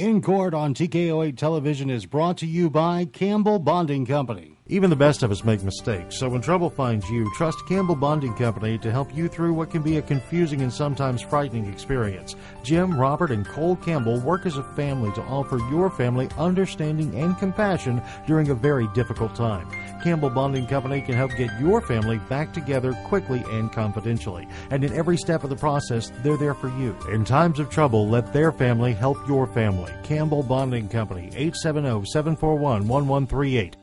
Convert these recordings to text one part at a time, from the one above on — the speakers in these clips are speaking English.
In Court on TKO8 Television is brought to you by Campbell Bonding Company. Even the best of us make mistakes, so when trouble finds you, trust Campbell Bonding Company to help you through what can be a confusing and sometimes frightening experience. Jim, Robert, and Cole Campbell work as a family to offer your family understanding and compassion during a very difficult time. Campbell Bonding Company can help get your family back together quickly and confidentially. And in every step of the process, they're there for you. In times of trouble, let their family help your family. Campbell Bonding Company, 870-741-1138.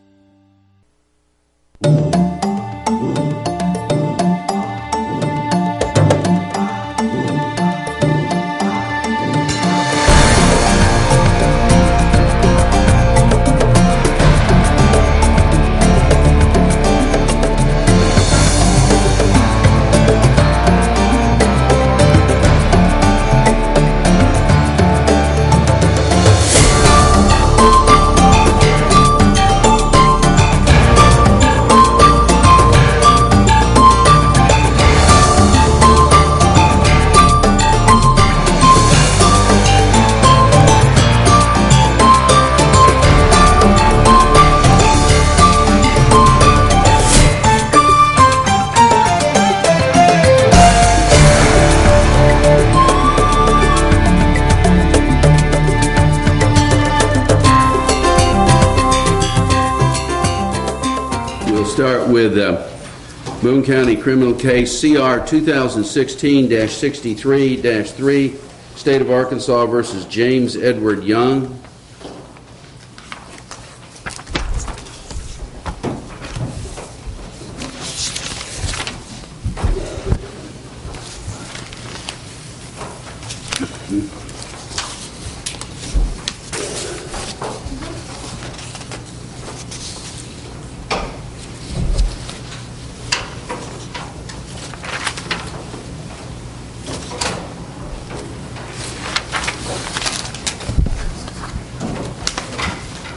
Start with Boone County criminal case CR 2016-63-3, State of Arkansas versus James Edward Young.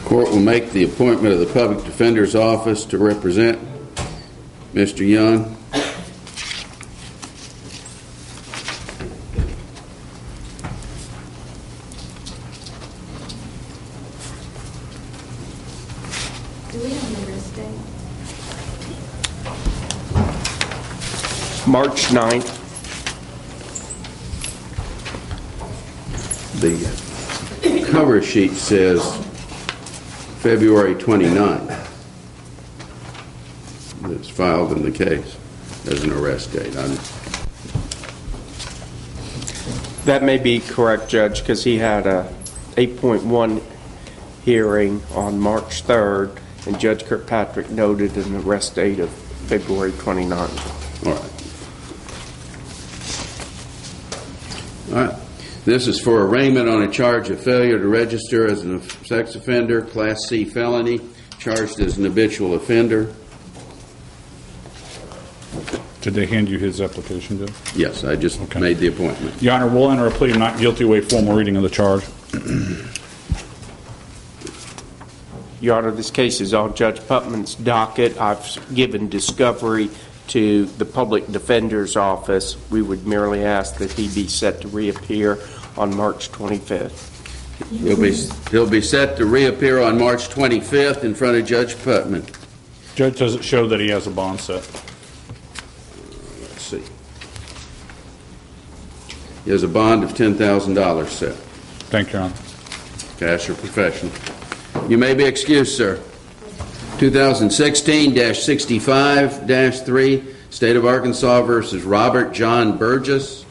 Court will make the appointment of the Public Defender's Office to represent Mr. Young. Do we have an arrest date? March 9th. The cover sheet says February 29th. It's filed in the case as an arrest date. That may be correct, Judge, because he had a 8.1 hearing on March 3rd, and Judge Kirkpatrick noted an arrest date of February 29th. All right. This is for arraignment on a charge of failure to register as a sex offender, Class C felony, charged as an habitual offender. Did they hand you his application, Judge? Yes, I just made the appointment. Your Honor, we'll enter a plea of not guilty, waive formal reading of the charge. Your Honor, this case is on Judge Putman's docket. I've given discovery to the Public Defender's Office. We would merely ask that he be set to reappear on March 25th. He'll be set to reappear on March 25th in front of Judge Putman. Judge, does it show that he has a bond set? Let's see. He has a bond of $10,000 set. Thank you, Your Honor. Cash or professional. You may be excused, sir. 2016-65-3, State of Arkansas versus Robert John Burgess.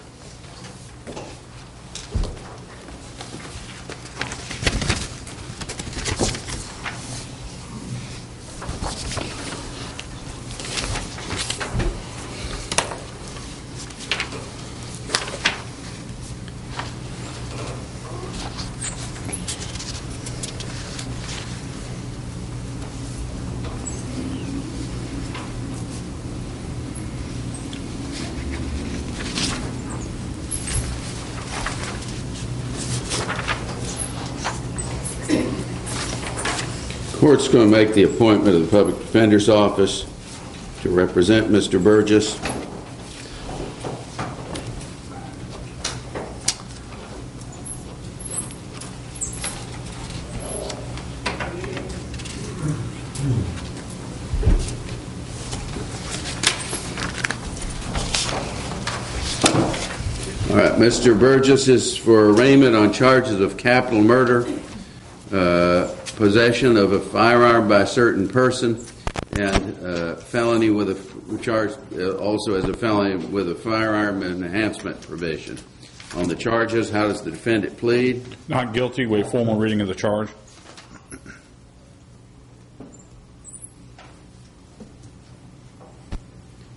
Court's going to make the appointment of the Public Defender's Office to represent Mr. Burgess. Mr. Burgess is for arraignment on charges of capital murder, possession of a firearm by a certain person, and felony with a charge also as a felony with a firearm enhancement provision. On the charges, how does the defendant plead? Not guilty. Waive formal reading of the charge.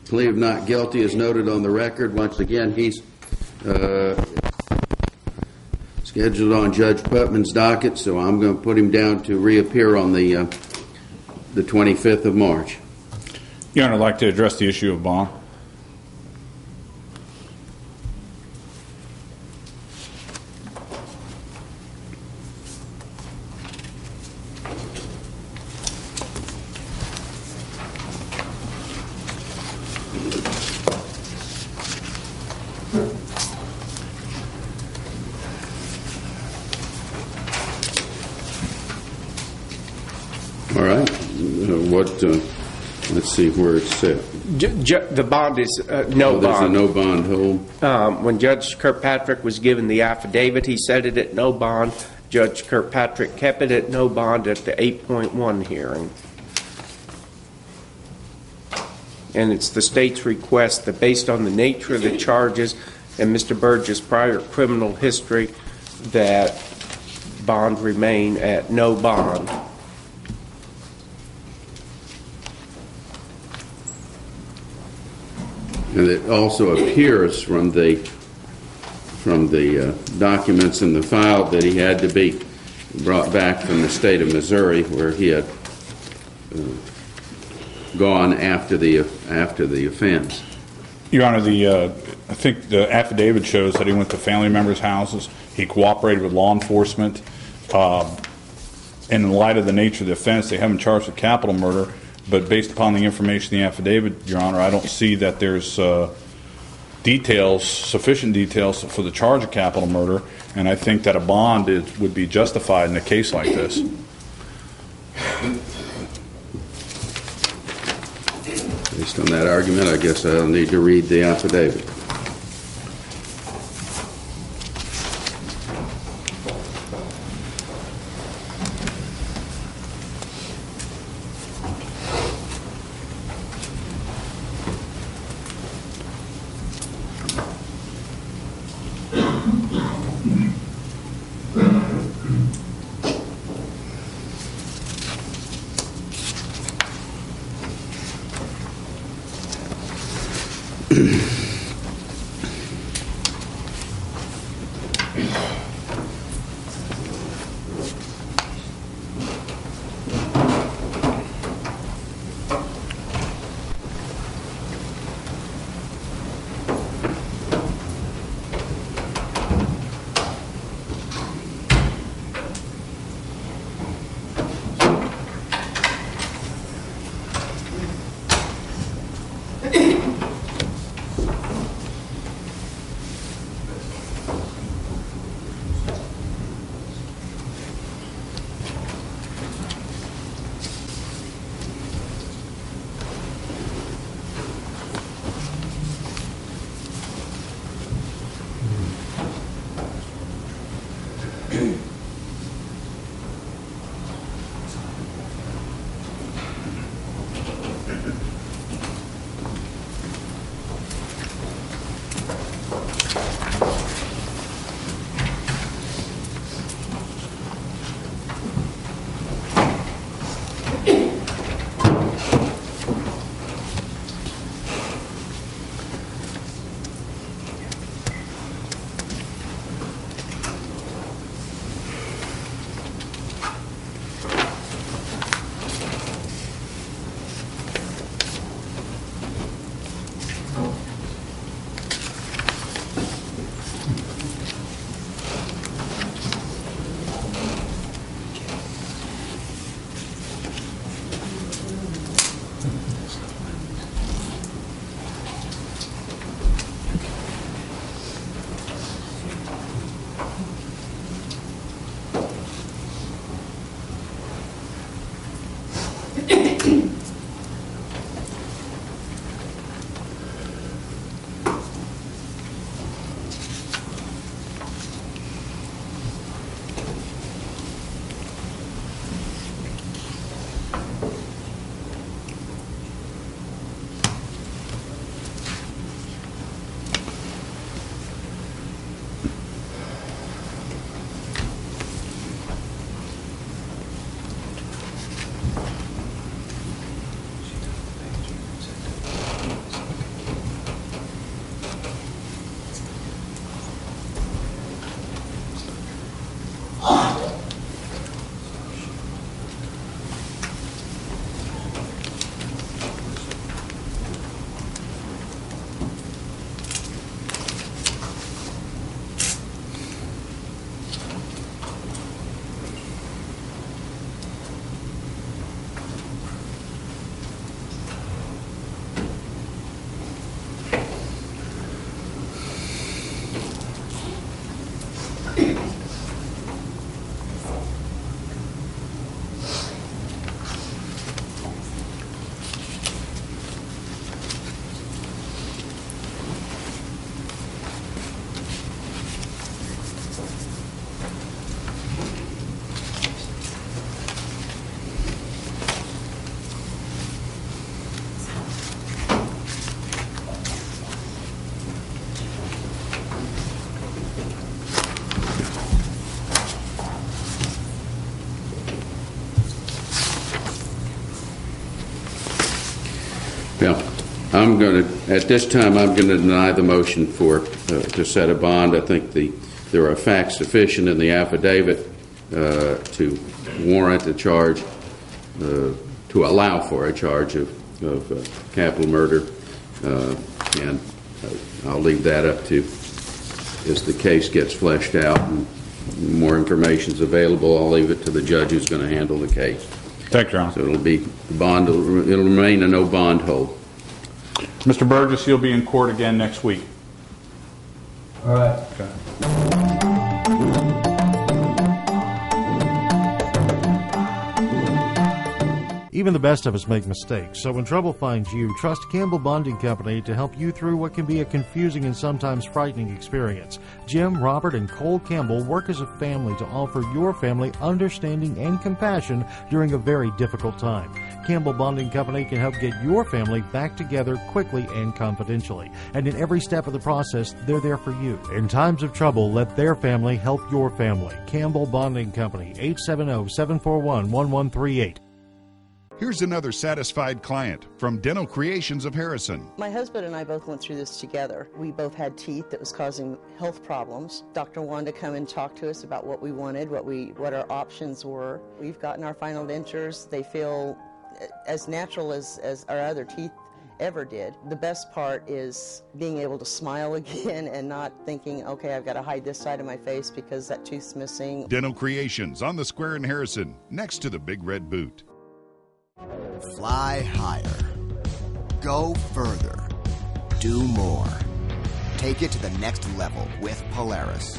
Plea of not guilty is noted on the record. Once again, he's scheduled on Judge Putman's docket, so I'm going to put him down to reappear on the 25th of March. Your Honor, I'd like to address the issue of bond. All right. Let's see where it's set. The bond is There's no a bond. no bond hold. When Judge Kirkpatrick was given the affidavit, he set it at no bond. Judge Kirkpatrick kept it at no bond at the 8.1 hearing. And it's the state's request that based on the nature of the charges and Mr. Burgess' prior criminal history, that bond remain at no bond. And it also appears from the documents in the file that he had to be brought back from the state of Missouri, where he had gone after the offense. Your Honor, I think the affidavit shows that he went to family members' houses. He cooperated with law enforcement. And in light of the nature of the offense, they haven't charged with capital murder. But based upon the information in the affidavit, Your Honor, I don't see that there's sufficient details for the charge of capital murder, and I think that a bond would be justified in a case like this. Based on that argument, I guess I'll need to read the affidavit. Well, I'm going to, at this time, I'm going to deny the motion for to set a bond. I think there are facts sufficient in the affidavit to warrant a charge, to allow for a charge of capital murder, and I'll leave that up to, as the case gets fleshed out and more information is available, I'll leave it to the judge who's going to handle the case. Thank you, Your Honor. So it'll be bond. It'll remain a no bond hold. Mr. Burgess, you'll be in court again next week. All right. Okay. Even the best of us make mistakes, so when trouble finds you, trust Campbell Bonding Company to help you through what can be a confusing and sometimes frightening experience. Jim, Robert, and Cole Campbell work as a family to offer your family understanding and compassion during a very difficult time. Campbell Bonding Company can help get your family back together quickly and confidentially. And in every step of the process, they're there for you. In times of trouble, let their family help your family. Campbell Bonding Company, 870-741-1138. Here's another satisfied client from Dental Creations of Harrison. My husband and I both went through this together. We both had teeth that was causing health problems. Doctor wanted to come and talk to us about what we wanted, what our options were. We've gotten our final dentures. They feel as natural as our other teeth ever did. The best part is being able to smile again and not thinking, okay, I've got to hide this side of my face because that tooth's missing. Dental Creations on the square in Harrison, next to the Big Red Boot. Fly higher. Go further. Do more. Take it to the next level with Polaris.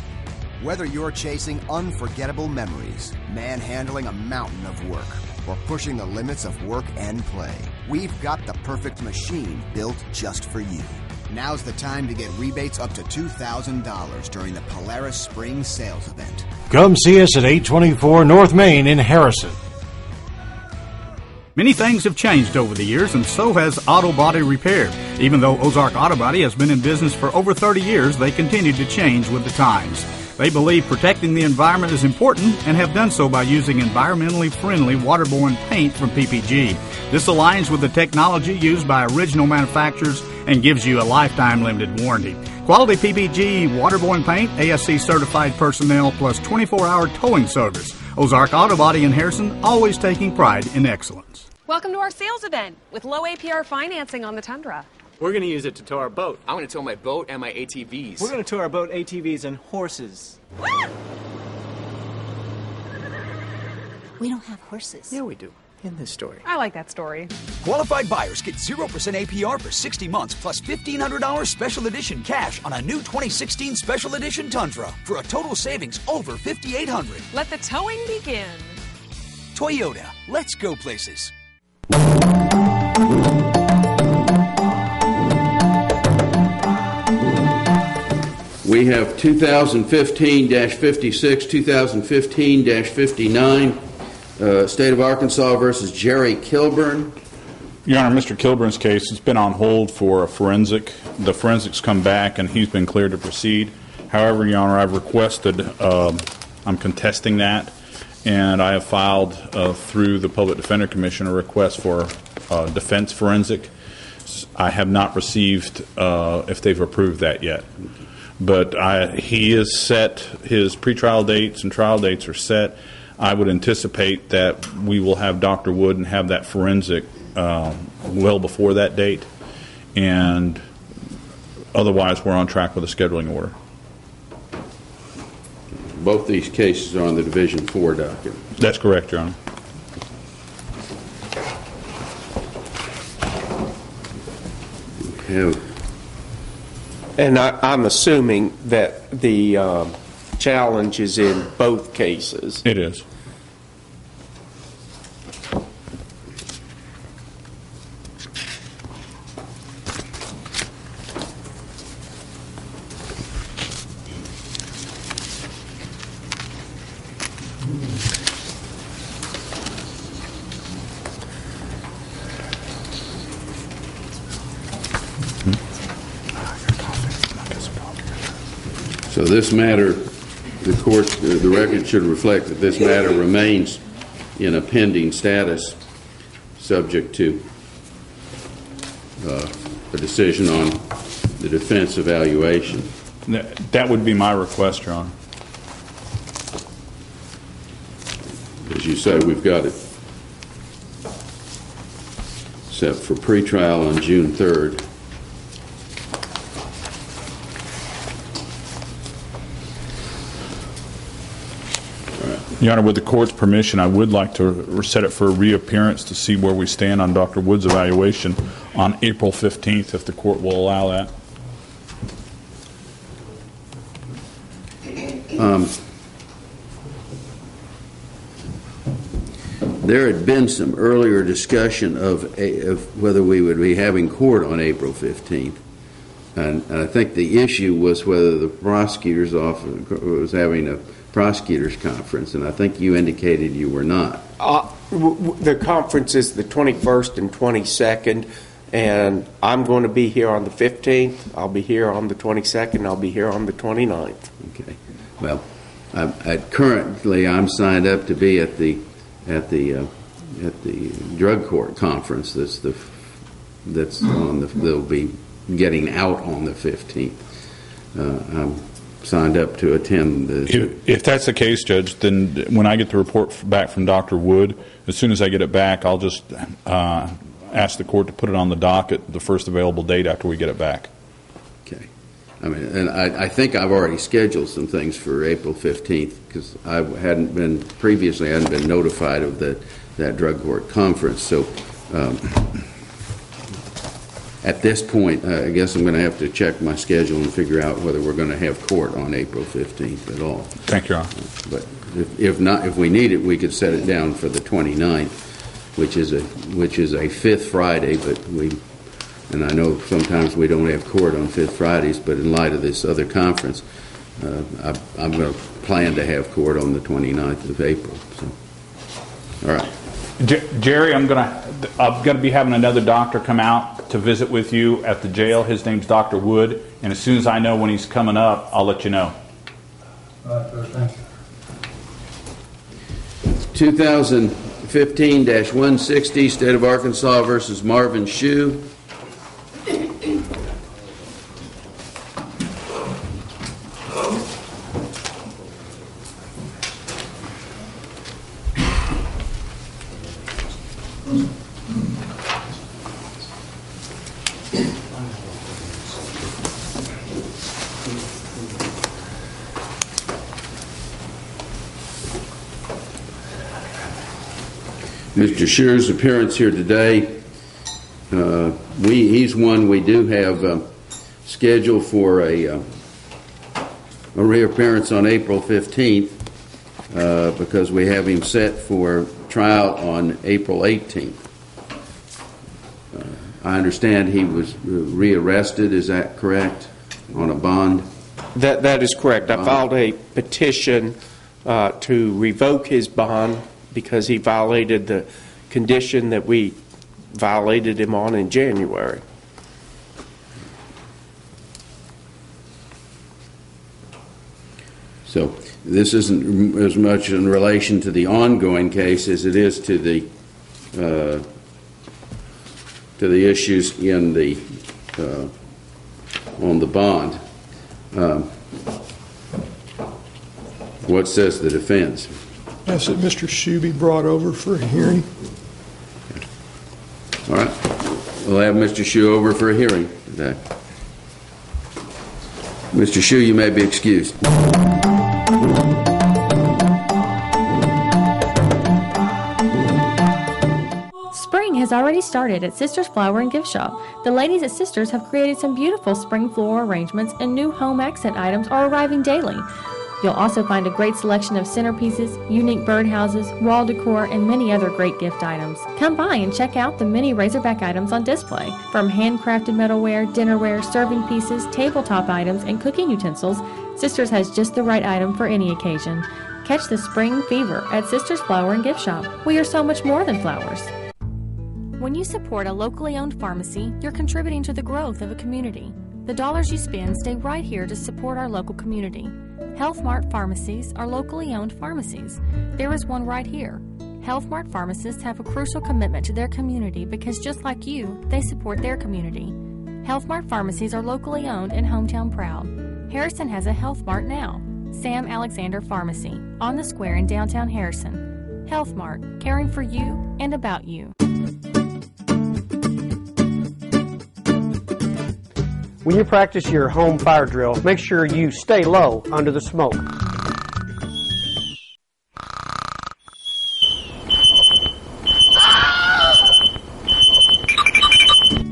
Whether you're chasing unforgettable memories, manhandling a mountain of work, or pushing the limits of work and play, we've got the perfect machine built just for you. Now's the time to get rebates up to $2,000 during the Polaris Spring Sales Event. Come see us at 824 North Main in Harrison. Many things have changed over the years, and so has auto body repair. Even though Ozark Auto Body has been in business for over 30 years, they continue to change with the times. They believe protecting the environment is important and have done so by using environmentally friendly waterborne paint from PPG. This aligns with the technology used by original manufacturers and gives you a lifetime limited warranty. Quality PPG waterborne paint, ASC certified personnel, plus 24-hour towing service. Ozark Auto Body in Harrison, always taking pride in excellence. Welcome to our sales event with low APR financing on the Tundra. We're going to use it to tow our boat. I'm going to tow my boat and my ATVs. We're going to tow our boat, ATVs, and horses. We don't have horses. Yeah, we do. In this story. I like that story. Qualified buyers get 0% APR for 60 months plus $1,500 special edition cash on a new 2016 special edition Tundra for a total savings over $5,800. Let the towing begin. Toyota, let's go places. We have 2015-56, 2015-59. State of Arkansas versus Jerry Kilburn. Your Honor, Mr. Kilburn's case has been on hold for a forensic. The forensics come back and he's been cleared to proceed. However, Your Honor, I've requested, I'm contesting that, and I have filed through the Public Defender Commission a request for defense forensic. I have not received if they've approved that yet. But he is set, his pretrial dates and trial dates are set. I would anticipate that we will have Dr. Wood and have that forensic well before that date, and otherwise we're on track with a scheduling order. Both these cases are on the Division 4 docket. That's correct, Your Honor. Okay. And I'm assuming that the challenge is in both cases. It is. So this matter, the court, the record should reflect that this matter remains in a pending status, subject to a decision on the defense evaluation. That would be my request, Your Honor. As you say, we've got it set for pretrial on June 3rd. Your Honor, with the court's permission, I would like to set it for a reappearance to see where we stand on Dr. Wood's evaluation on April 15th, if the court will allow that. There had been some earlier discussion of whether we would be having court on April 15th. And I think the issue was whether the prosecutor's office was having a prosecutor's conference, and I think you indicated you were not. The conference is the 21st and 22nd, and I'm going to be here on the 15th. I'll be here on the 22nd. I'll be here on the 29th. Okay. Well, currently I'm signed up to be at the drug court conference. They'll be getting out on the 15th. I'm signed up to attend If that's the case, Judge, then when I get the report back from Dr. Wood, as soon as I get it back, I'll just ask the court to put it on the docket the first available date after we get it back. Okay. I mean, and I think I've already scheduled some things for April 15th because I hadn't been notified of that drug court conference. So at this point, I guess I'm going to have to check my schedule and figure out whether we're going to have court on April 15th at all. Thank you, Your Honor. But if not, if we need it, we could set it down for the 29th, which is a fifth Friday. And I know sometimes we don't have court on fifth Fridays, but in light of this other conference, I'm going to plan to have court on the 29th of April. So, all right. Jerry, I'm going to be having another doctor come out to visit with you at the jail. His name's Dr. Wood, and as soon as I know when he's coming up, I'll let you know. All right, sir. Thank you. 2015-160, State of Arkansas versus Marvin Shue. Mr. Shue's appearance here today, he's one we do have scheduled for a reappearance on April 15th because we have him set for trial on April 18th. I understand he was rearrested, is that correct, on a bond? That is correct. I filed a petition to revoke his bond because he violated the condition that we violated him on in January. So this isn't as much in relation to the ongoing case as it is to the issues in the on the bond. What says the defense? Ask that Mr. Shue be brought over for a hearing. All right. We'll have Mr. Shue over for a hearing today. Mr. Shue, you may be excused. Spring has already started at Sisters Flower and Gift Shop. The ladies at Sisters have created some beautiful spring floral arrangements, and new home accent items are arriving daily. You'll also find a great selection of centerpieces, unique birdhouses, wall decor, and many other great gift items. Come by and check out the many Razorback items on display. From handcrafted metalware, dinnerware, serving pieces, tabletop items, and cooking utensils, Sisters has just the right item for any occasion. Catch the spring fever at Sisters Flower and Gift Shop. We are so much more than flowers. When you support a locally owned pharmacy, you're contributing to the growth of a community. The dollars you spend stay right here to support our local community. Health Mart pharmacies are locally owned pharmacies. There is one right here. Health Mart pharmacists have a crucial commitment to their community because just like you, they support their community. Health Mart pharmacies are locally owned and hometown proud. Harrison has a Health Mart now. Sam Alexander Pharmacy, on the square in downtown Harrison. Health Mart, caring for you and about you. When you practice your home fire drill, make sure you stay low under the smoke.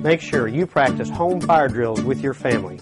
Make sure you practice home fire drills with your family.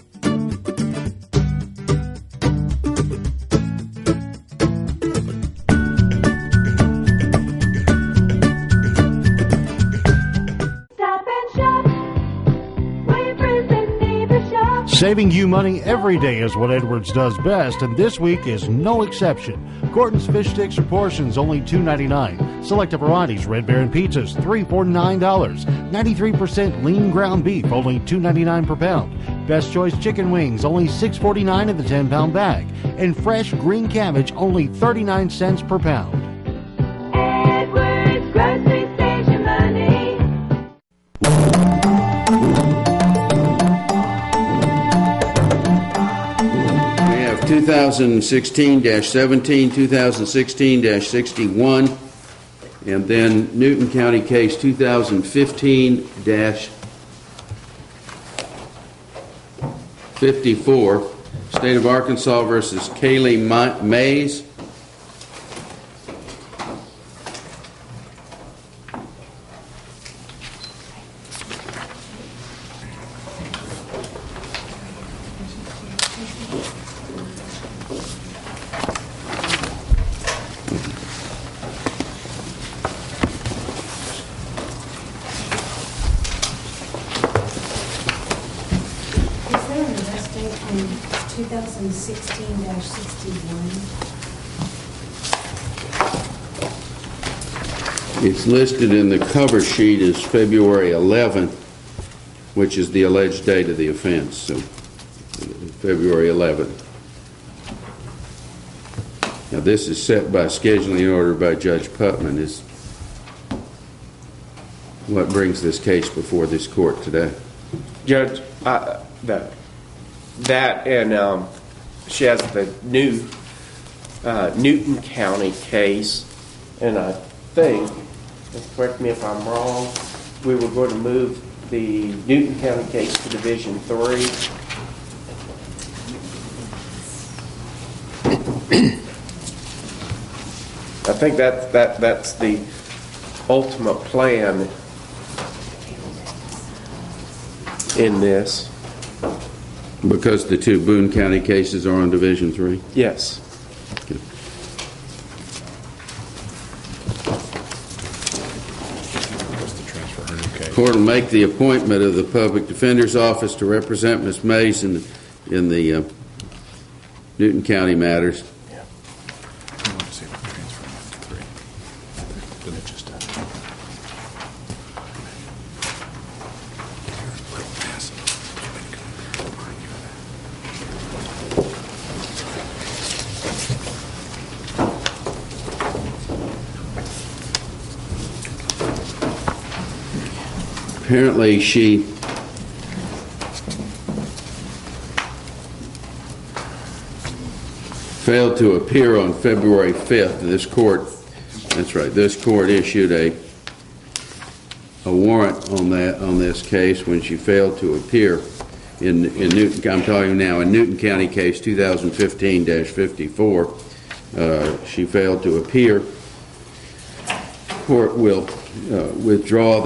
Saving you money every day is what Edwards does best, and this week is no exception. Gordon's fish sticks or portions only $2.99. Selected varieties, Red Baron pizzas $3 for $9. 93% lean ground beef only $2.99 per pound. Best Choice chicken wings only $6.49 in the 10-pound bag, and fresh green cabbage only 39 cents per pound. Edwards Grocery Station money. 2016-17, 2016-61, and then Newton County case 2015-54, State of Arkansas versus Kaylee Mays. It's listed in the cover sheet as February 11th, which is the alleged date of the offense, so February 11th. Now this is set by scheduling order by Judge Putman, is what brings this case before this court today. Judge, that and she has the new Newton County case, and I think, correct me if I'm wrong, we were going to move the Newton County case to Division 3. I think that's the ultimate plan in this. Because the two Boone County cases are on Division 3? Yes. Okay. Court will make the appointment of the Public Defender's Office to represent Ms. Mays in the Newton County matters. Apparently she failed to appear on February 5th. This court, that's right, this court issued a warrant on this case when she failed to appear in Newton. I'm talking now in Newton County case 2015-54. She failed to appear. Court will withdraw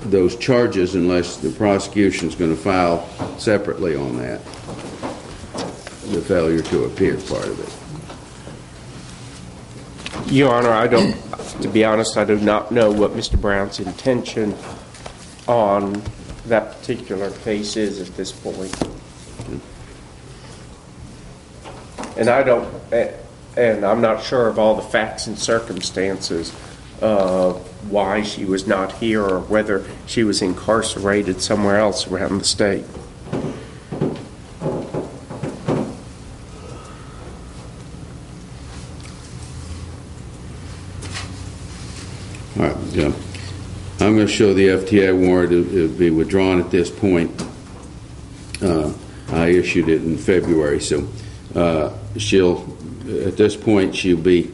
those charges unless the prosecution is going to file separately on that, the failure to appear part of it. Your Honor, to be honest, I do not know what Mr. Brown's intention on that particular case is at this point. And I'm not sure of all the facts and circumstances of why she was not here or whether she was incarcerated somewhere else around the state. All right, yeah. I'm going to show the FTA warrant to be withdrawn at this point. I issued it in February, so at this point, she'll be,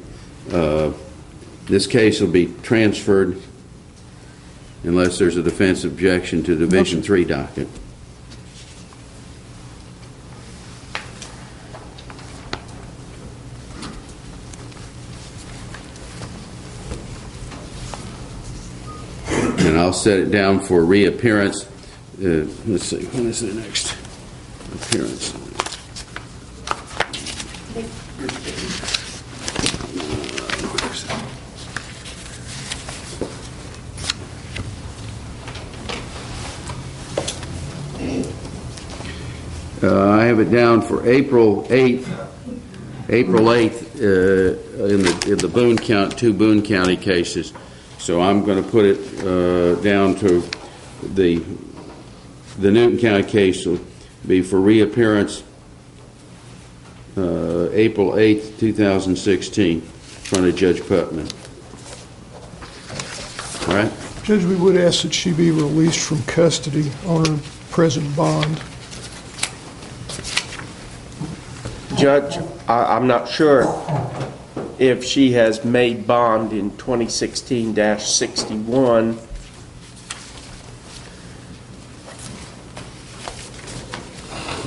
this case will be transferred unless there's a defense objection to Division 3 docket. And I'll set it down for reappearance. Let's see, when is the next appearance? I have it down for April 8th. April 8th in the Boone County, 2 Boone County cases. So I'm going to put it down to the Newton County case will be for reappearance April 8th, 2016, in front of Judge Putman. All right? Judge, we would ask that she be released from custody on her present bond. Judge, I'm not sure if she has made bond in 2016-61.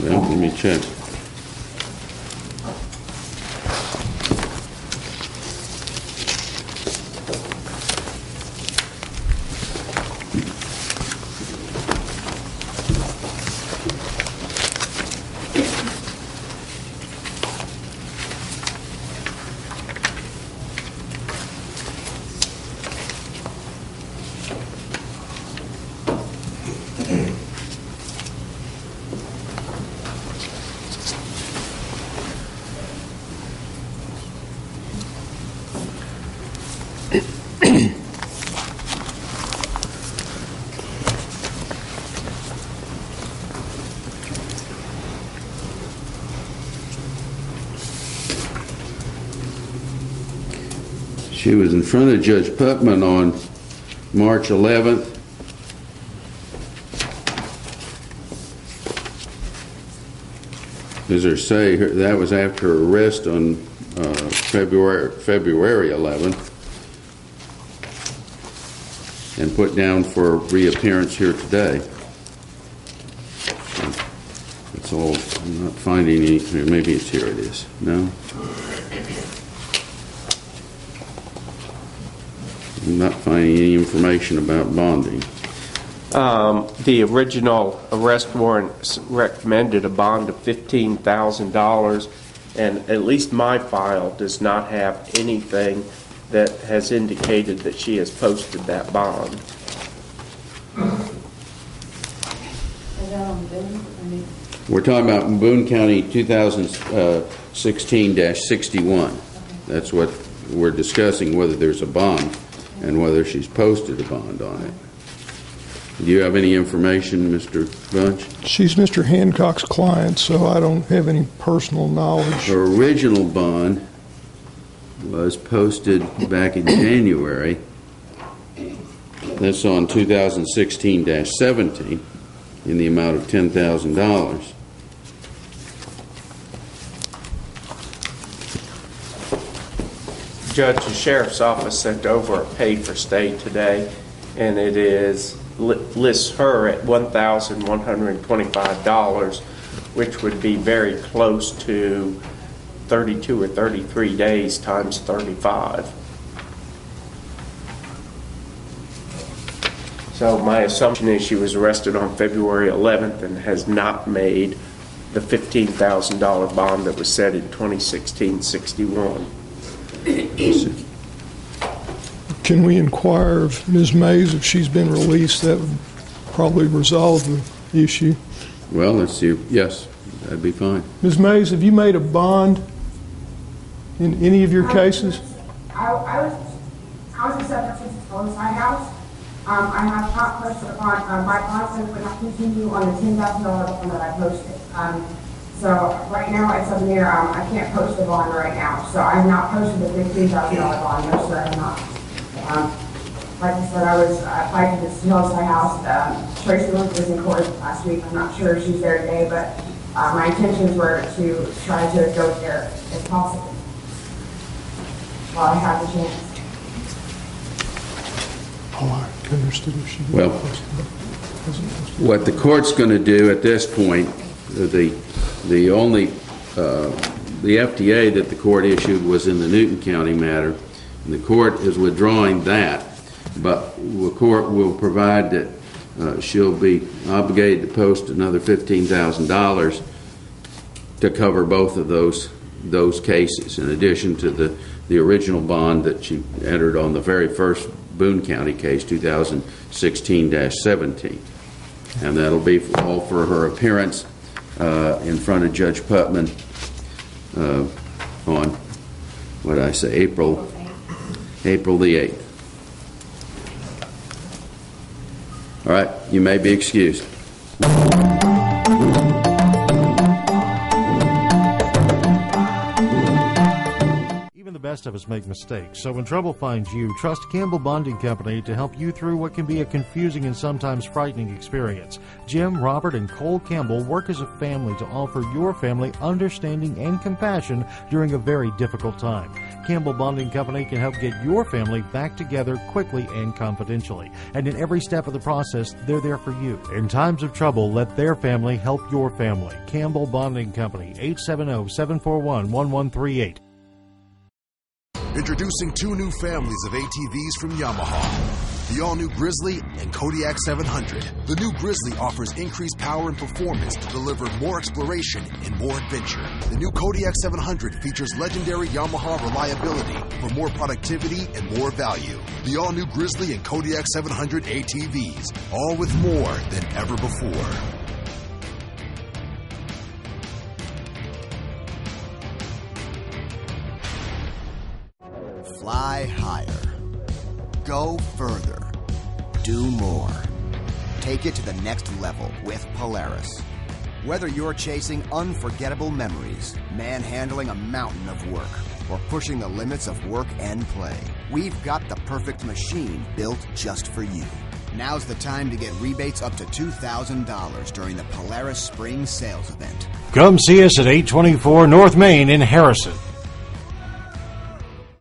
Well, let me check. She was in front of Judge Putman on March 11th. As I say, that was after her arrest on February 11th, and put down for reappearance here today. That's all. I'm not finding any. Maybe it's here. It is. No. I'm not finding any information about bonding. The original arrest warrant recommended a bond of $15,000, and at least my file does not have anything that has indicated that she has posted that bond. We're talking about Boone County 2016-61. That's what we're discussing, whether there's a bond and whether she's posted a bond on it. Do you have any information, Mr. Bunch? She's Mr. Hancock's client, so I don't have any personal knowledge. Her original bond was posted back in January. That's on 2016-17 in the amount of $10,000. Judge, the Sheriff's Office sent over a pay for stay today, and it lists her at $1,125, which would be very close to 32 or 33 days times 35. So my assumption is she was arrested on February 11th and has not made the $15,000 bond that was set in 2016-61. Can we inquire of Ms. Mays if she's been released? That would probably resolve the issue. Well, let's see. Yes, that'd be fine. Ms. Mays, have you made a bond in any of your cases? I was a subject since it's on my house. I have not posted a bond. My bond would not continue on the $10,000 bond that I posted. So right now it's up in the air. I can't post a bond right now. So I have not posted the $15,000 bond. No, sir, I'm not. like I said, I was fighting this Hillside House. Tracy Lewis was in court last week. I'm not sure if she's there today, but my intentions were to try to go there if possible while I have the chance. Well, what the court's going to do at this point, the FTA that the court issued was in the Newton County matter, and the court is withdrawing that, but the court will provide that she'll be obligated to post another $15,000 to cover both of those cases, in addition to the original bond that she entered on the very first Boone County case, 2016-17. And that'll be all for her appearance in front of Judge Putman on, what did I say, April the 8th. All right, you may be excused. The best of us make mistakes, so when trouble finds you, trust Campbell Bonding Company to help you through what can be a confusing and sometimes frightening experience. Jim, Robert, and Cole Campbell work as a family to offer your family understanding and compassion during a very difficult time. Campbell Bonding Company can help get your family back together quickly and confidentially. And in every step of the process, they're there for you. In times of trouble, let their family help your family. Campbell Bonding Company, 870-741-1138. Introducing two new families of ATVs from Yamaha. The all-new Grizzly and Kodiak 700. The new Grizzly offers increased power and performance to deliver more exploration and more adventure. The new Kodiak 700 features legendary Yamaha reliability for more productivity and more value. The all-new Grizzly and Kodiak 700 ATVs, all with more than ever before. Fly higher. Go further. Do more. Take it to the next level with Polaris. Whether you're chasing unforgettable memories, manhandling a mountain of work, or pushing the limits of work and play, we've got the perfect machine built just for you. Now's the time to get rebates up to $2,000 during the Polaris Spring Sales Event. Come see us at 824 North Main in Harrison.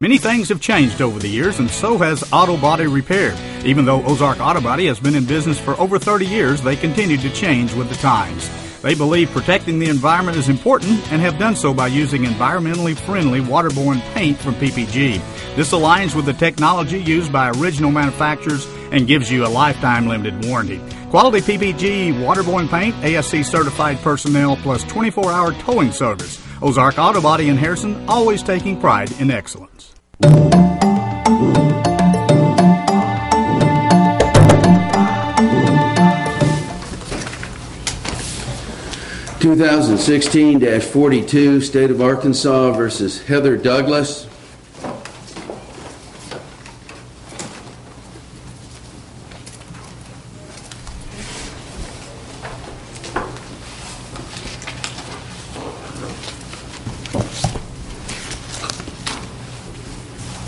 Many things have changed over the years, and so has auto body repair. Even though Ozark Auto Body has been in business for over 30 years, they continue to change with the times. They believe protecting the environment is important and have done so by using environmentally friendly waterborne paint from PPG. This aligns with the technology used by original manufacturers and gives you a lifetime limited warranty. Quality PPG waterborne paint, ASC certified personnel, plus 24-hour towing service. Ozark Auto Body in Harrison, always taking pride in excellence. 2016-42, State of Arkansas versus Heather Douglas.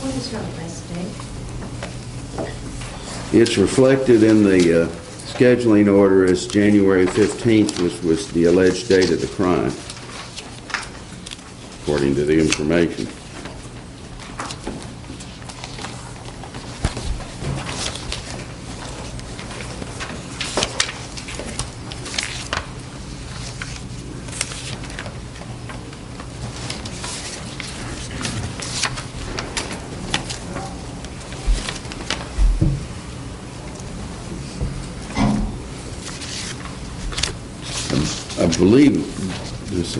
What is her arrest date? It's reflected in the scheduling order as January 15th was the alleged date of the crime, according to the information. I believe, let's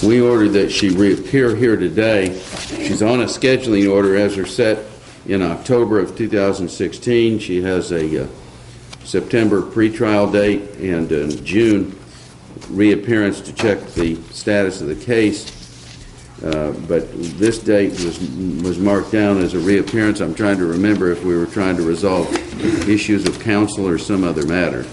see, we ordered that she reappear here today. She's on a scheduling order as her set in October of 2016. She has a September pretrial date and June reappearance to check the status of the case. But this date was marked down as a reappearance. I'm trying to remember if we were trying to resolve issues of counsel or some other matter.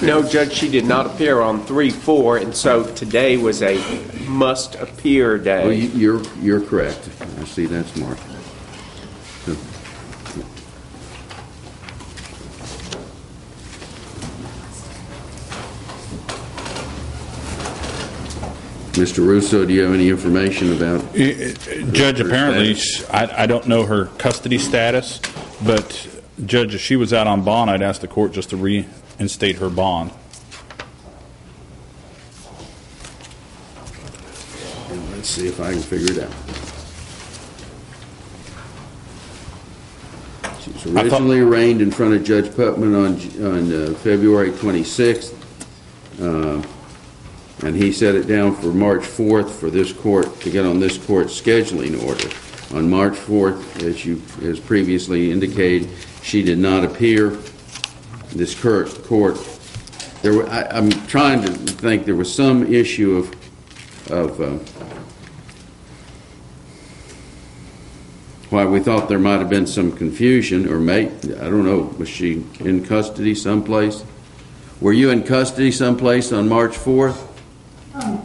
No, Judge, she did not appear on 3-4, and so today was a must-appear day. Well, you're correct. I see that's marked. Mr. Russo, do you have any information about? Judge, apparently, I don't know her custody status, but Judge, if she was out on bond, I'd ask the court just to reinstate her bond. Let's see if I can figure it out. She was originally arraigned in front of Judge Putman on February 26th. And he set it down for March 4th for this court to get on this court's scheduling order. On March 4th, as previously indicated, she did not appear. This court, I'm trying to think, there was some issue of why we thought there might have been some confusion, or I don't know, was she in custody someplace? Were you in custody someplace on March 4th?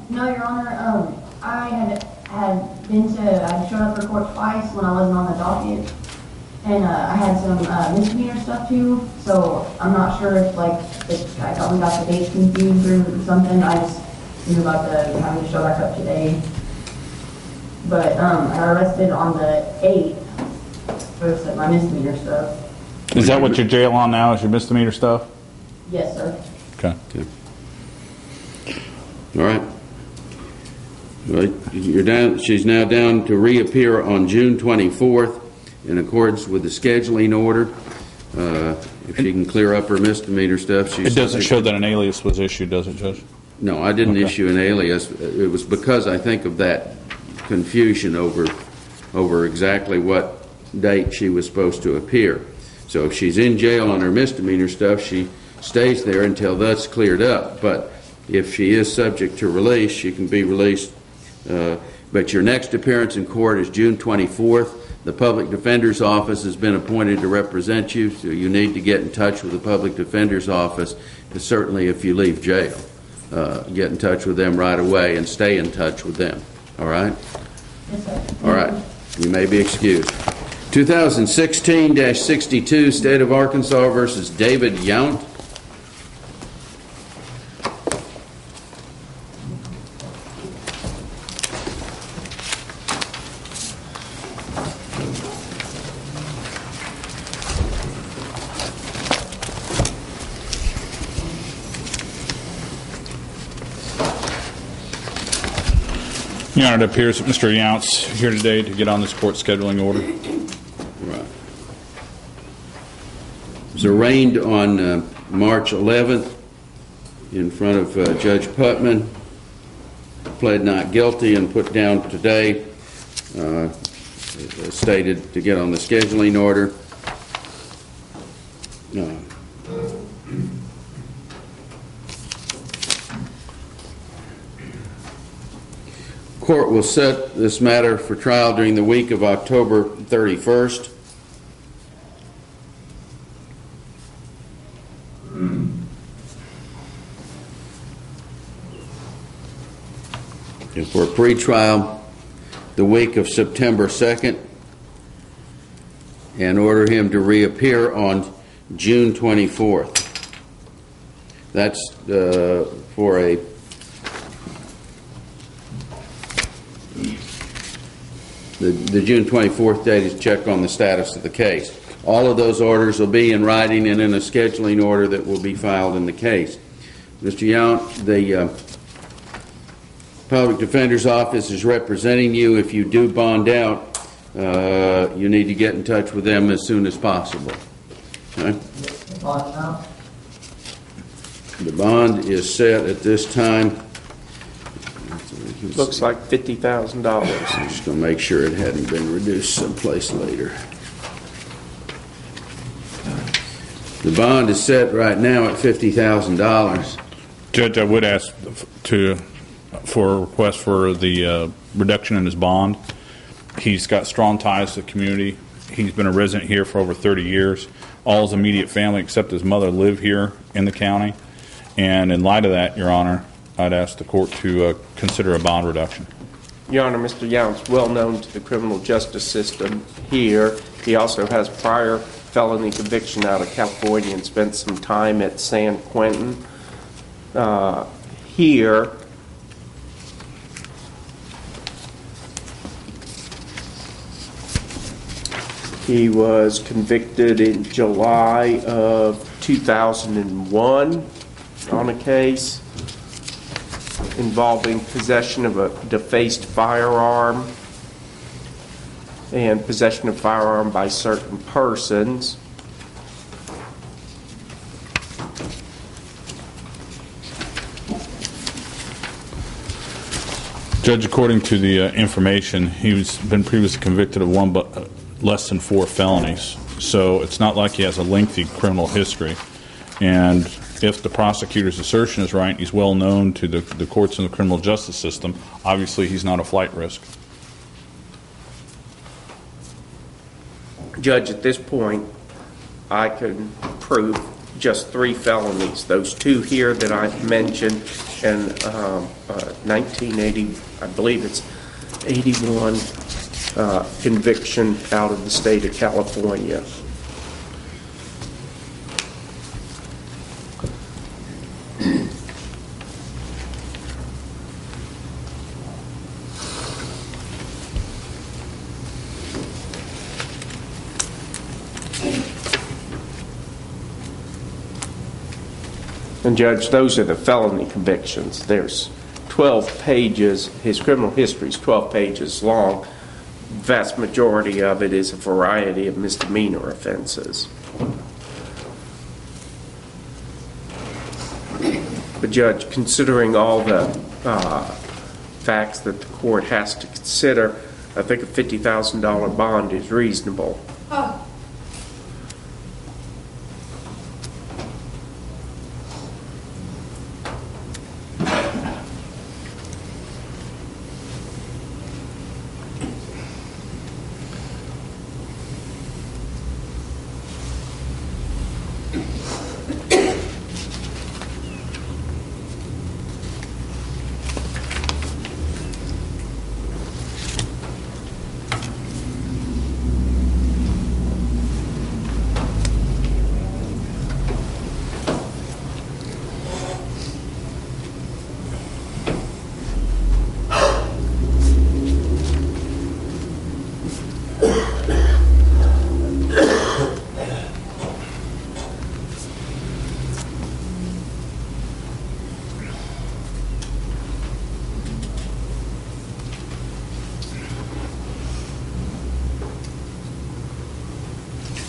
No, Your Honor. I had showed up for court twice when I wasn't on the docket, and I had some misdemeanor stuff too. So I'm not sure if I thought we got the dates confused or something. I just knew about having to show back up today. But I got arrested on the 8th for my misdemeanor stuff. Is that what you're jail on now? Is your misdemeanor stuff? Yes, sir. Okay. All right. Well, you're down. She's now down to reappear on June 24th in accordance with the scheduling order. If she can clear up her misdemeanor stuff, it doesn't show that an alias was issued, does it, Judge? No, I didn't issue an alias. It was because I think of that confusion over exactly what date she was supposed to appear. So if she's in jail on her misdemeanor stuff, she stays there until that's cleared up. But if she is subject to release, she can be released. But your next appearance in court is June 24th. The Public Defender's Office has been appointed to represent you, so you need to get in touch with the Public Defender's Office. And certainly if you leave jail, get in touch with them right away and stay in touch with them. All right? Yes, sir. All right. You may be excused. 2016-62, State of Arkansas versus David Yount. Your Honor, it appears that Mr. Yount's here today to get on this court scheduling order. Right. He was arraigned on March 11th in front of Judge Putman, pled not guilty and put down today, stated to get on the scheduling order. Court will set this matter for trial during the week of October 31st. And for a pretrial, the week of September 2nd, and order him to reappear on June 24th. That's for a The June 24th date is check on the status of the case. All of those orders will be in writing and in a scheduling order that will be filed in the case. Mr. Yount, the Public Defender's Office is representing you. If you do bond out, you need to get in touch with them as soon as possible. Okay? The bond is set at this time. Looks like $50,000. I'm just going to make sure it hadn't been reduced someplace later. The bond is set right now at $50,000. Judge, I would ask for a request for the reduction in his bond. He's got strong ties to the community. He's been a resident here for over 30 years. All his immediate family, except his mother, live here in the county. And in light of that, Your Honor, I'd ask the court to consider a bond reduction. Your Honor, Mr. Yount's well known to the criminal justice system here. He also has prior felony conviction out of California and spent some time at San Quentin. Here, he was convicted in July of 2001 on a case involving possession of a defaced firearm and possession of firearm by certain persons. Judge, according to the information, he's been previously convicted of one but less than 4 felonies. So it's not like he has a lengthy criminal history. And if the prosecutor's assertion is right, he's well known to the courts and the criminal justice system. Obviously, he's not a flight risk. Judge, at this point, I can prove just 3 felonies. Those 2 here that I mentioned, and 1980, I believe it's 81 conviction out of the state of California. And Judge, those are the felony convictions. There's 12 pages. His criminal history is 12 pages long. Vast majority of it is a variety of misdemeanor offenses. But Judge, considering all the facts that the court has to consider, I think a $50,000 bond is reasonable.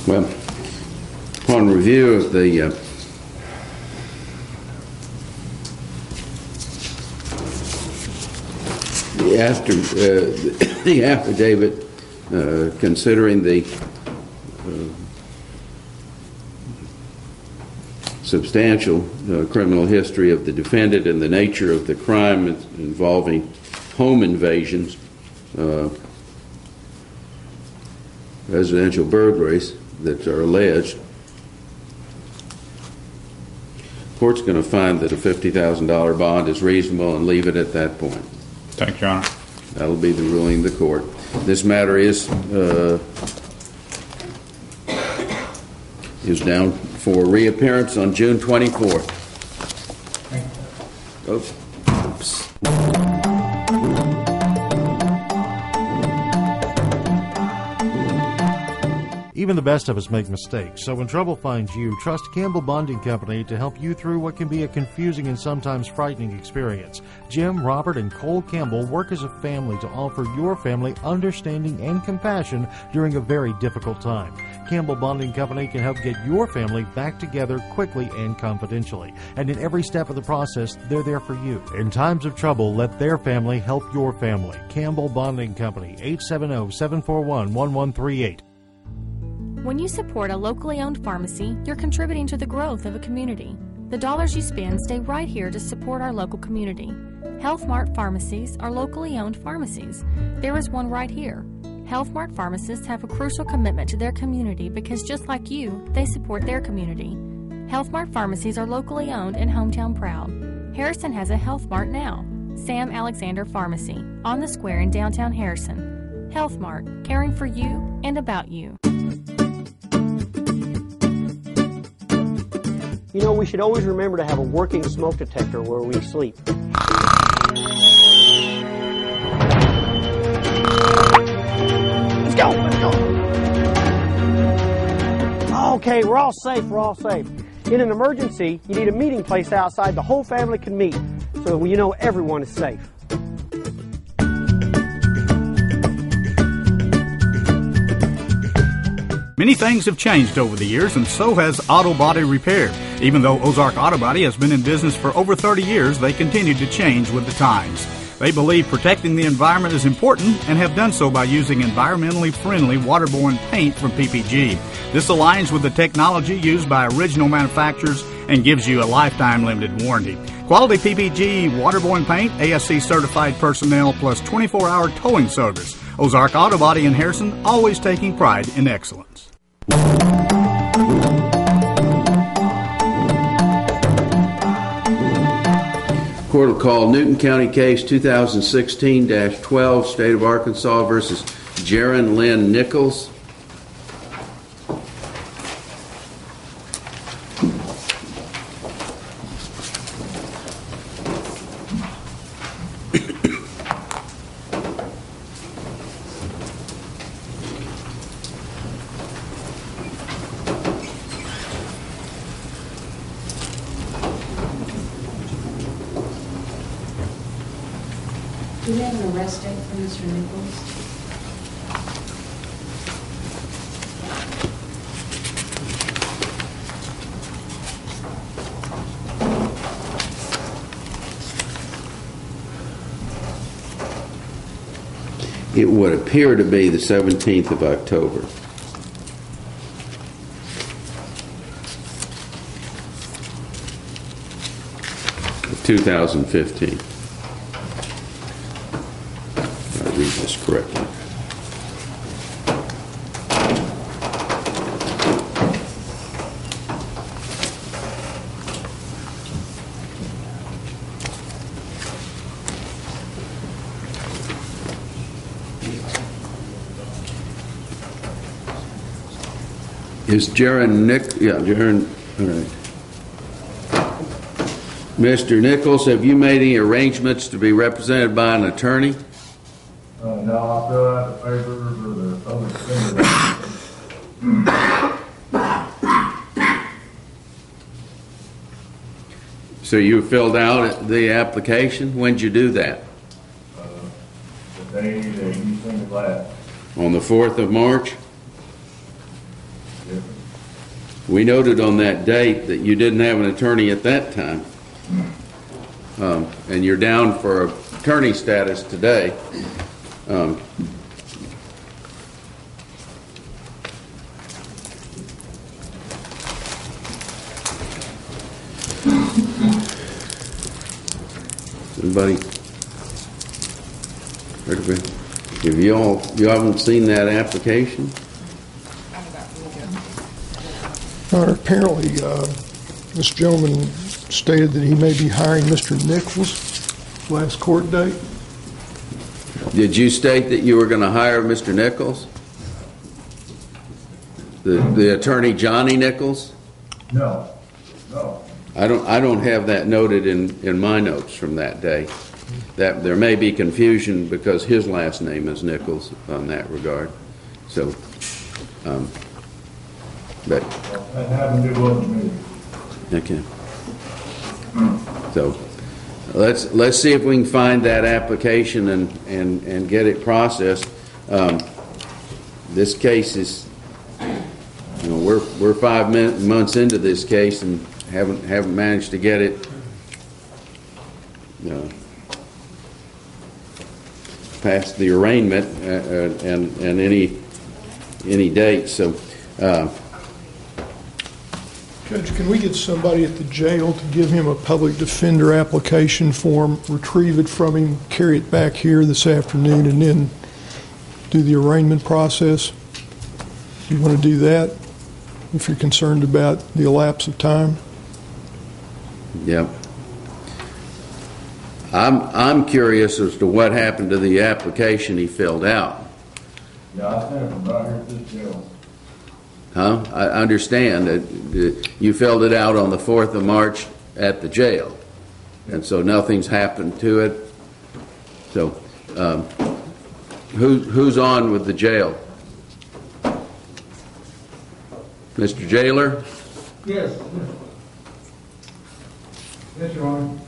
Well, upon review of the affidavit considering the substantial criminal history of the defendant and the nature of the crime involving home invasions, residential burglaries that are alleged, the court's going to find that a $50,000 bond is reasonable and leave it at that point. Thank you, Your Honor. That'll be the ruling of the court. This matter is down for reappearance on June 24th. Oops. Even the best of us make mistakes, so when trouble finds you, trust Campbell Bonding Company to help you through what can be a confusing and sometimes frightening experience. Jim, Robert, and Cole Campbell work as a family to offer your family understanding and compassion during a very difficult time. Campbell Bonding Company can help get your family back together quickly and confidentially. And in every step of the process, they're there for you. In times of trouble, let their family help your family. Campbell Bonding Company, 870-741-1138. When you support a locally owned pharmacy, you're contributing to the growth of a community. The dollars you spend stay right here to support our local community. Health Mart pharmacies are locally owned pharmacies. There is one right here. Health Mart pharmacists have a crucial commitment to their community because just like you, they support their community. Health Mart pharmacies are locally owned and hometown proud. Harrison has a Health Mart now. Sam Alexander Pharmacy, on the square in downtown Harrison. Health Mart, caring for you and about you. You know, we should always remember to have a working smoke detector where we sleep. Let's go, let's go. Okay, we're all safe, we're all safe. In an emergency, you need a meeting place outside the whole family can meet, so you know everyone is safe. Many things have changed over the years, and so has auto body repair. Even though Ozark Auto Body has been in business for over 30 years, they continue to change with the times. They believe protecting the environment is important and have done so by using environmentally friendly waterborne paint from PPG. This aligns with the technology used by original manufacturers and gives you a lifetime limited warranty. Quality PPG waterborne paint, ASC certified personnel, plus 24-hour towing service. Ozark Auto Body in Harrison, always taking pride in excellence. Court will call Newton County Case 2016-12, State of Arkansas versus Jaron Lynn Nichols. Do we have an arrest date for Mr. Nichols? It would appear to be the 17th of October. Of 2015. I read this correctly. Is Jaron Jaron, all right. Mr. Nichols, have you made any arrangements to be represented by an attorney? No, I'll fill out the papers or the public defender. So you filled out the application? When did you do that? The day that you sent it last. On the 4th of March? Yes. We noted on that date that you didn't have an attorney at that time. And you're down for attorney status today. Somebody, if you haven't seen that application? Apparently, this gentleman stated that he may be hiring Mr. Nichols last court date. Did you state that you were going to hire Mr. Nichols? The attorney Johnny Nichols? No. I don't have that noted in my notes from that day. That there may be confusion because his last name is Nichols on that regard. So, but That happened to wasn't me. okay. So let's see if we can find that application and get it processed. This case is, we're 5 months into this case and haven't managed to get it past the arraignment and any date. So. Judge, can we get somebody at the jail to give him a public defender application form, retrieve it from him, carry it back here this afternoon, and then do the arraignment process? You want to do that if you're concerned about the elapse of time? Yep. I'm curious as to what happened to the application he filled out. Yeah, I sent it from right here to the jail. Huh? I understand that you filled it out on the 4th of March at the jail, and so nothing's happened to it. So, who's on with the jail? Mr. Jailer? Yes. Yes, Your Honor.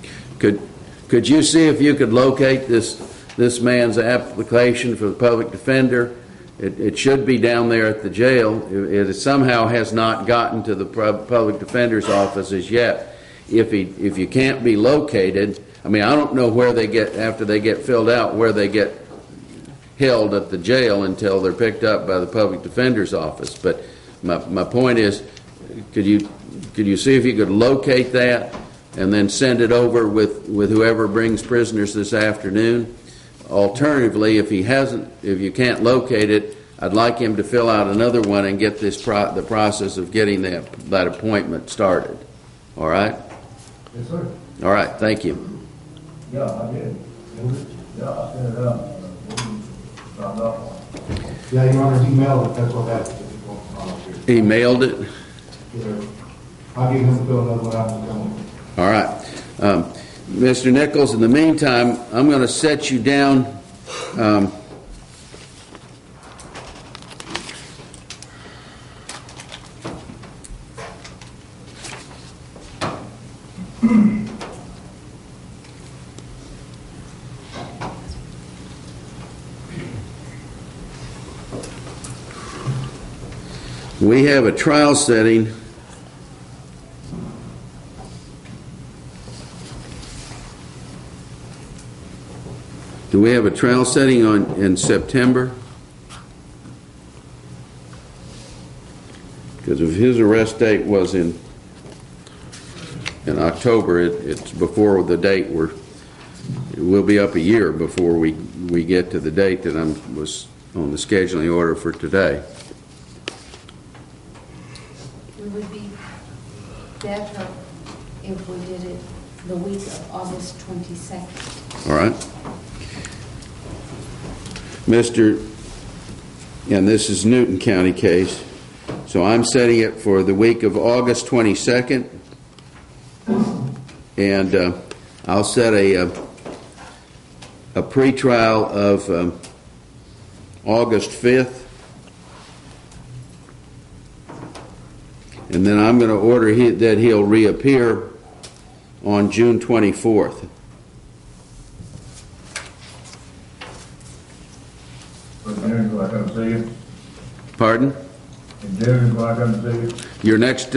Could you see if you could locate this man's application for the public defender? It should be down there at the jail. It somehow has not gotten to the public defender's office as yet. If you can't be located, I mean, I don't know where they get, after they get filled out, where they get held at the jail until they're picked up by the public defender's office. But my point is, could you see if you could locate that and then send it over with whoever brings prisoners this afternoon? Alternatively, if you can't locate it, I'd like him to fill out another one and get the process of getting that appointment started. All right? Yes, sir. All right. Thank you. Yeah, I did. Yeah, I sent it out. Found out one. Yeah, Your Honor, he mailed it. That's what happened. He mailed it? Yeah. I'll give him a bill another one out and come. All right. Mr. Nichols, in the meantime, I'm going to set you down. We have a trial setting. Do we have a trial setting in September? Because if his arrest date was in October, it's before the date it will be up a year before we get to the date that was on the scheduling order for today. It would be better if we did it the week of August 22nd. All right. And this is Newton County case, so I'm setting it for the week of August 22nd, and I'll set a pretrial of August 5th, and then I'm going to order that he'll reappear on June 24th. I come see you. Pardon? In June, will I come see you? Your next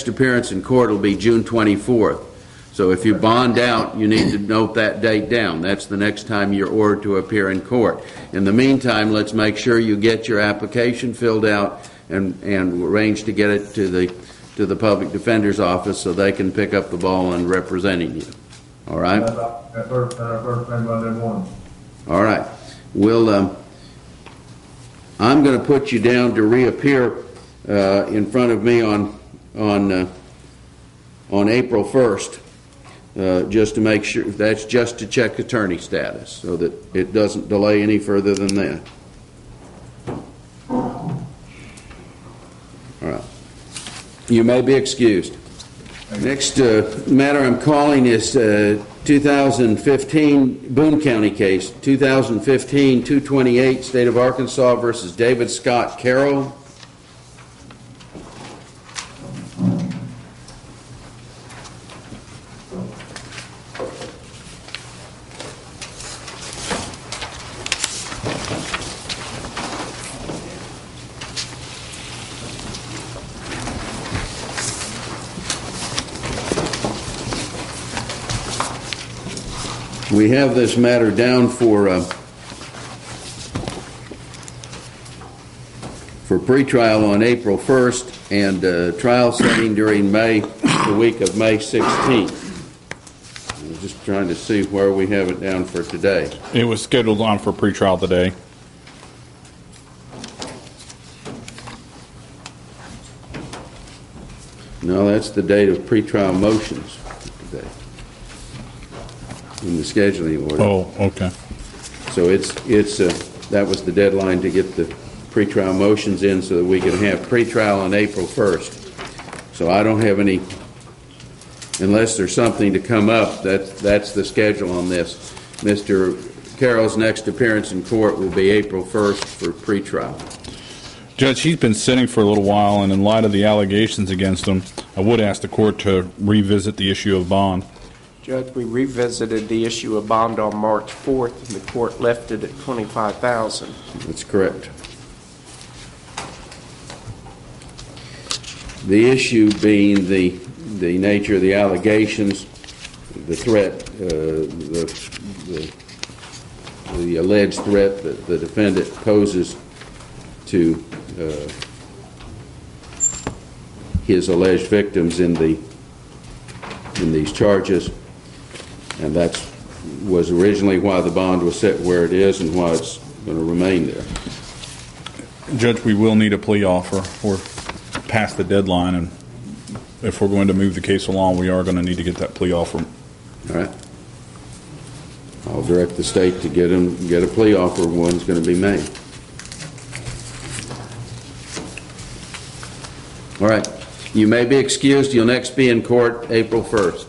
appearance in court will be June 24th. So if you bond out, you need to note that date down. That's the next time you're ordered to appear in court. In the meantime, let's make sure you get your application filled out and arrange to get it to the public defender's office so they can pick up the ball on representing you. All right? That first thing Monday morning. All right. I'm going to put you down to reappear in front of me on April 1st, just to make sure. That's just to check attorney status, so that it doesn't delay any further than that. All right. You may be excused. Next matter I'm calling is 2015 Boone County case, 2015-228, State of Arkansas versus David Scott Carroll. We have this matter down for pretrial on April 1st and trial setting during the week of May 16th. I'm just trying to see where we have it down for today. It was scheduled on for pretrial today. No, that's the date of pretrial motions today. in the scheduling order. Oh, okay. So that was the deadline to get the pretrial motions in so that we could have pretrial on April 1st. So I don't have any, unless there's something to come up, that's the schedule on this. Mr. Carroll's next appearance in court will be April 1st for pretrial. Judge, he's been sitting for a little while, and in light of the allegations against him, I would ask the court to revisit the issue of bond. Judge, we revisited the issue of bond on March 4th, and the court left it at $25,000. That's correct. The issue being the nature of the allegations, the threat, the alleged threat that the defendant poses to his alleged victims in these charges, and that was originally why the bond was set where it is and why it's going to remain there. Judge, we will need a plea offer. We're past the deadline, and if we're going to move the case along, we are going to need to get that plea offer. All right. I'll direct the state to get a plea offer when one's going to be made. All right. You may be excused. You'll next be in court April 1st.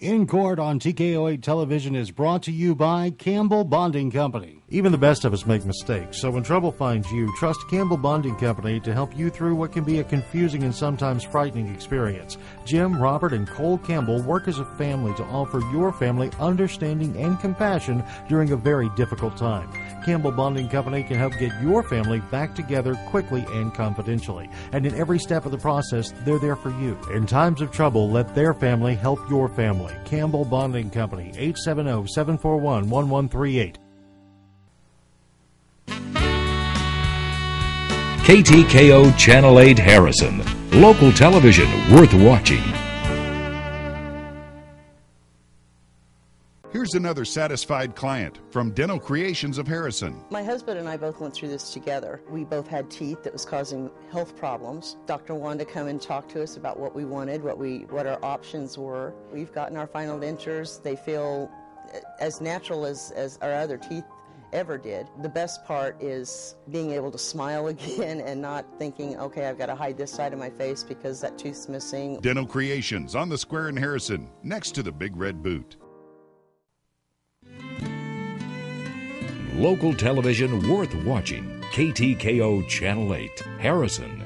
In Court on TKO8 Television is brought to you by Campbell Bonding Company. Even the best of us make mistakes, so when trouble finds you, trust Campbell Bonding Company to help you through what can be a confusing and sometimes frightening experience. Jim, Robert, and Cole Campbell work as a family to offer your family understanding and compassion during a very difficult time. Campbell Bonding Company can help get your family back together quickly and confidentially. And in every step of the process, they're there for you. In times of trouble, let their family help your family. Campbell Bonding Company, 870-741-1138. KTKO Channel 8 Harrison. Local television worth watching. Here's another satisfied client from Dental Creations of Harrison. My husband and I both went through this together. We both had teeth that was causing health problems. Doctor wanted to come and talk to us about what we wanted, what our options were. We've gotten our final dentures. They feel as natural as our other teeth ever did. The best part is being able to smile again and not thinking, okay, I've got to hide this side of my face because that tooth's missing. Dental Creations on the square in Harrison, next to the Big Red Boot. Local television worth watching. KTKO Channel 8, Harrison.